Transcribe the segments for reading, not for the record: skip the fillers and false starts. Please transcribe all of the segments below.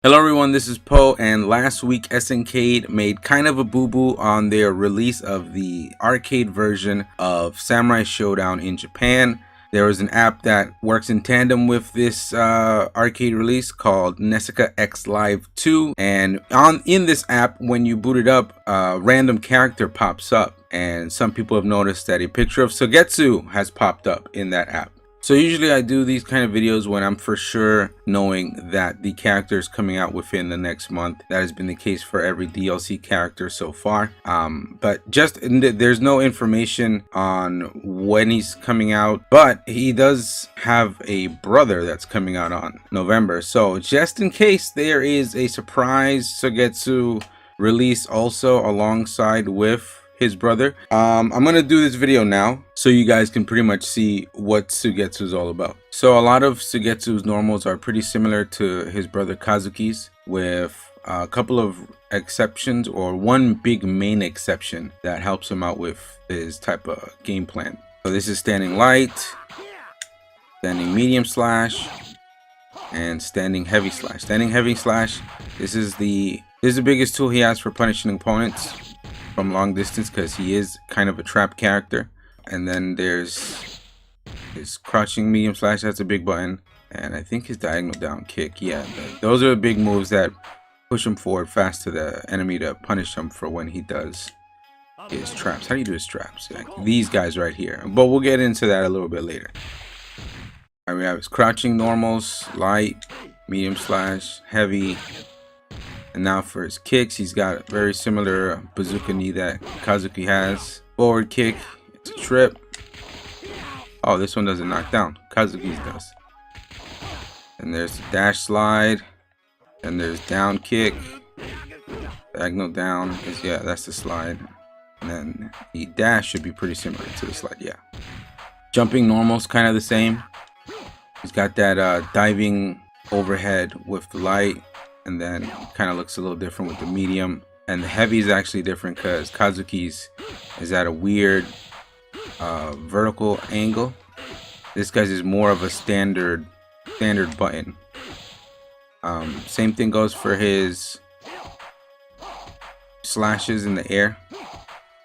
Hello everyone, this is Poe, and last week SNK made kind of a boo-boo on their release of the arcade version of Samurai Shodown in Japan. There is an app that works in tandem with this arcade release called Nessica X Live 2, and in this app, when you boot it up, a random character pops up, and some people have noticed that a picture of Sogetsu has popped up in that app. So usually I do these kind of videos when I'm for sure knowing that the character is coming out within the next month. That has been the case for every DLC character so far. But there's no information on when he's coming out, but he does have a brother that's coming out on November. So just in case there is a surprise Sogetsu release also alongside with his brother, I'm gonna do this video now so you guys can pretty much see what Sogetsu is all about. So a lot of Sogetsu's normals are pretty similar to his brother Kazuki's, with a couple of exceptions, or one big main exception that helps him out with his type of game plan. So this is standing light, standing medium slash, and standing heavy slash. Standing heavy slash, this is the biggest tool he has for punishing opponents from long distance, because he is kind of a trap character. And then there's his crouching medium slash, that's a big button, and I think his diagonal down kick. Yeah, those are the big moves that push him forward fast to the enemy to punish him for when he does his traps. How do you do his traps? Like these guys right here, but we'll get into that a little bit later. All right, we have his crouching normals: light, medium slash, heavy. And now for his kicks, he's got a very similar bazooka knee that Kazuki has. Forward kick, it's a trip. Oh, this one doesn't knock down. Kazuki's does. And there's the dash slide. And there's down kick. Diagonal down is, yeah, that's the slide. And then the dash should be pretty similar to the slide, yeah. Jumping normal's kind of the same. He's got that diving overhead with the light. And then kind of looks a little different with the medium. And the heavy is actually different because Kazuki's is at a weird vertical angle. This guy's is more of a standard button. Same thing goes for his slashes in the air.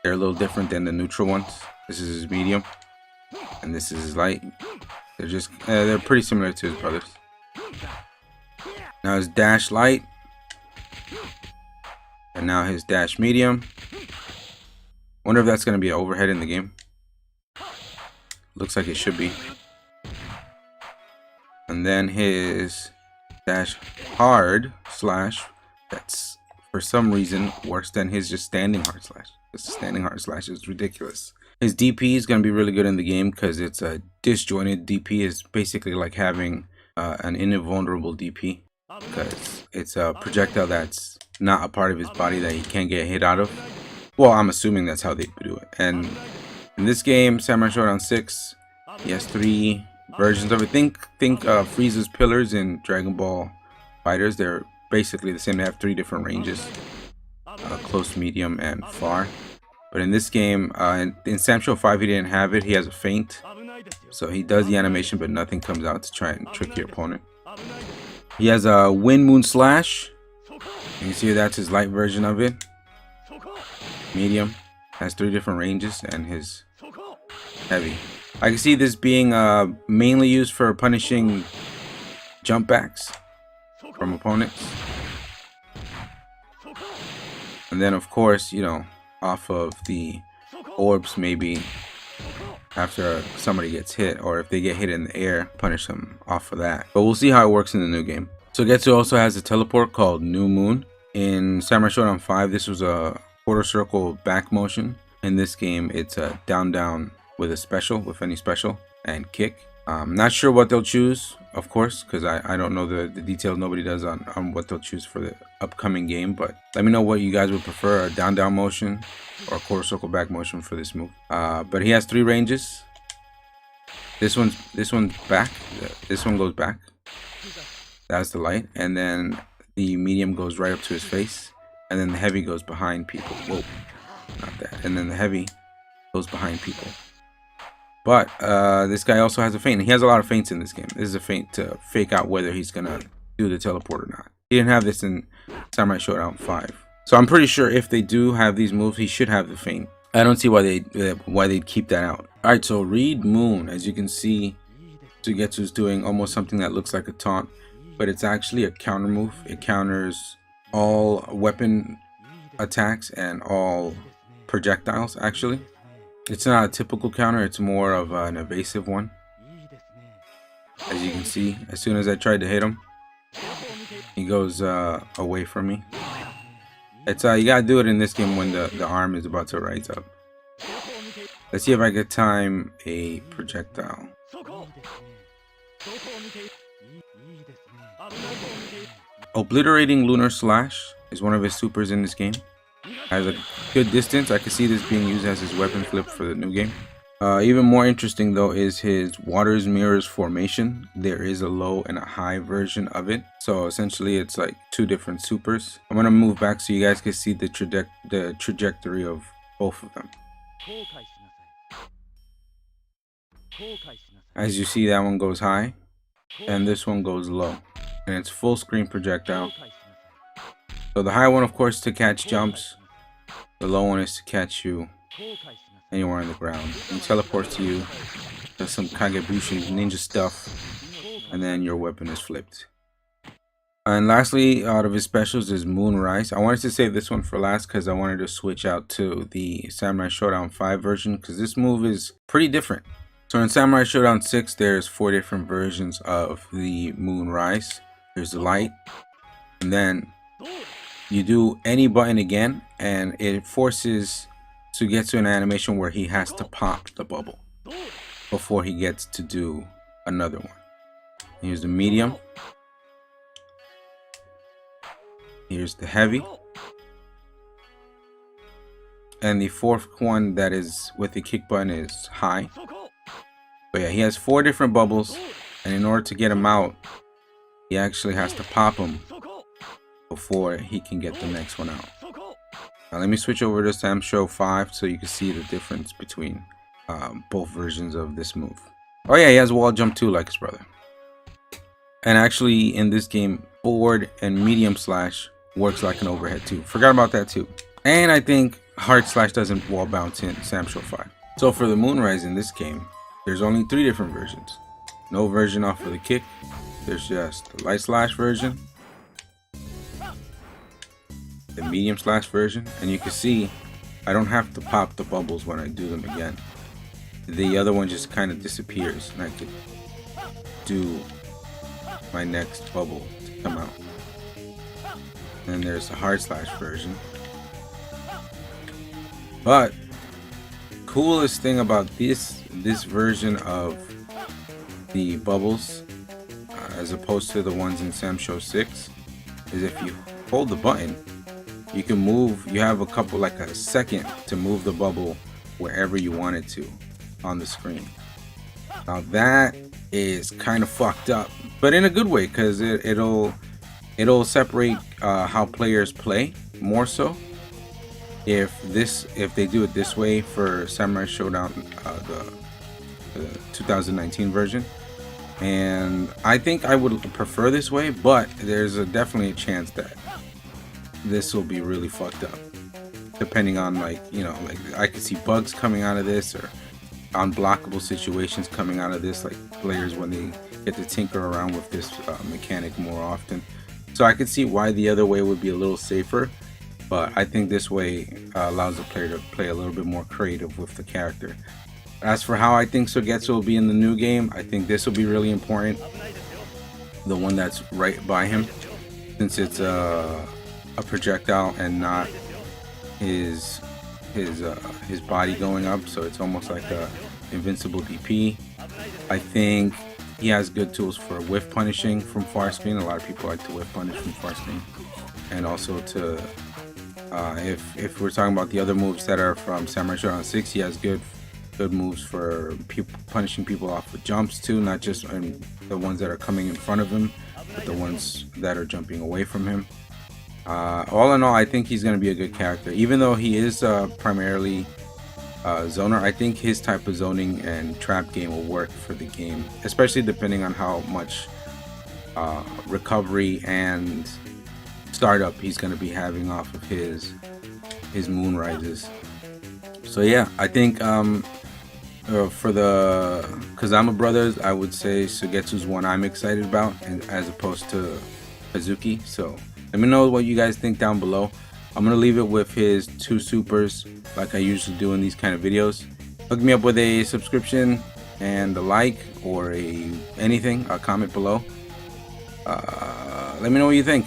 They're a little different than the neutral ones. This is his medium, and this is his light. They're pretty similar to his brothers. Now his dash light, and now his dash medium. Wonder if that's going to be an overhead in the game. Looks like it should be. And then his dash hard slash, that's for some reason worse than his just standing hard slash. This standing hard slash is ridiculous. His DP is going to be really good in the game because it's a disjointed DP. Is basically like having an invulnerable DP, because it's a projectile that's not a part of his body that he can't get hit out of. Well, I'm assuming that's how they do it. And in this game, Samurai Shodown 6, he has 3 versions of it. Think Frieza's pillars in Dragon Ball Fighters. They're basically the same. They have 3 different ranges: close, medium, and far. But in this game, in Sam Show 5, he didn't have it. He has a feint, so he does the animation, but nothing comes out to try and trick your opponent. He has a Wind Moon Slash. You can see that's his light version of it. Medium has 3 different ranges, and his heavy. I can see this being mainly used for punishing jump backs from opponents. And then, of course, you know, off of the orbs, maybe after somebody gets hit, or if they get hit in the air, punish them off of that. But we'll see how it works in the new game. Sogetsu also has a teleport called New Moon. In Samurai Shodown 5, this was a quarter circle back motion. In this game, it's a down with a special, with any special, and kick. I'm not sure what they'll choose, of course, because I don't know the details. Nobody does on what they'll choose for the upcoming game. But let me know what you guys would prefer: a down motion or a quarter circle back motion for this move. But he has 3 ranges. This one's back. This one goes back. That's the light, and then the medium goes right up to his face, and then the heavy goes behind people. Whoa, not that. And then the heavy goes behind people. But this guy also has a feint. He has a lot of feints in this game. This is a feint to fake out whether he's gonna do the teleport or not. He didn't have this in Samurai Shodown 5. So I'm pretty sure if they do have these moves, he should have the feint. I don't see why they'd keep that out. All right, so Read Moon. As you can see, Sogetsu's doing almost something that looks like a taunt, but it's actually a counter move. It counters all weapon attacks and all projectiles, actually. It's not a typical counter, it's more of an evasive one. As you can see, as soon as I tried to hit him, he goes away from me. It's you gotta do it in this game when the arm is about to rise up. Let's see if I can time a projectile. Obliterating Lunar Slash is one of his supers in this game. Has a good distance. I can see this being used as his weapon flip for the new game. Even more interesting though is his Waters Mirrors formation. There is a low and a high version of it. So essentially it's like two different supers. I'm gonna move back so you guys can see the trajectory of both of them. As you see, that one goes high and this one goes low. And it's full screen projectile. So the high one, of course, to catch jumps. The low one is to catch you anywhere on the ground. And teleports to you. Does some Kagebushi ninja stuff. And then your weapon is flipped. And lastly, out of his specials is Moonrise. I wanted to save this one for last because I wanted to switch out to the Samurai Shodown 5 version, because this move is pretty different. So in Samurai Shodown 6, there's 4 different versions of the Moonrise. There's the light, and then you do any button again, and it forces Sogetsu an animation where he has to pop the bubble before he gets to do another one. Here's the medium. Here's the heavy. And the fourth one that is with the kick button is high. But yeah, he has 4 different bubbles, and in order to get him out, he actually has to pop them before he can get the next one out. Now let me switch over to Samsho 5 so you can see the difference between both versions of this move. Oh yeah, he has wall jump too, like his brother. And actually in this game, forward and medium slash works like an overhead too. Forgot about that too. And I think hard slash doesn't wall bounce in Samsho 5. So for the Moonrise in this game, there's only 3 different versions. No version off of the kick. There's just the light slash version, the medium slash version, and you can see I don't have to pop the bubbles when I do them again. The other one just kind of disappears and I could do my next bubble to come out. And there's the hard slash version. But coolest thing about this version of the bubbles, as opposed to the ones in Samsho 6, is if you hold the button, you can move. You have like a second to move the bubble wherever you want it to on the screen. Now that is kind of fucked up, but in a good way, because it'll separate how players play more so. If they do it this way for Samurai Shodown, the 2019 version, and I think I would prefer this way, but there's definitely a chance that this will be really fucked up, depending on like I could see bugs coming out of this or unblockable situations coming out of this, like players when they get to tinker around with this mechanic more often. So I could see why the other way would be a little safer, but I think this way allows the player to play a little bit more creative with the character. As for how I think Sogetsu will be in the new game, I think this will be really important. The one that's right by him, since it's a projectile and not his body going up, so it's almost like a invincible DP. I think he has good tools for whiff punishing from far screen. A lot of people like to whiff punish from far screen, and also to if we're talking about the other moves that are from Samurai Shodown 6, he has good moves for punishing people off with jumps too, not just the ones that are coming in front of him, but the ones that are jumping away from him. All in all, I think he's going to be a good character, even though he is primarily zoner. I think his type of zoning and trap game will work for the game, especially depending on how much recovery and startup he's going to be having off of his moon rises. So yeah, I think for the Kazama brothers, I would say Sogetsu's one I'm excited about, and as opposed to Hazuki. So let me know what you guys think down below. I'm gonna leave it with his 2 supers, like I usually do in these kind of videos. Hook me up with a subscription and a like, or anything, a comment below. Let me know what you think.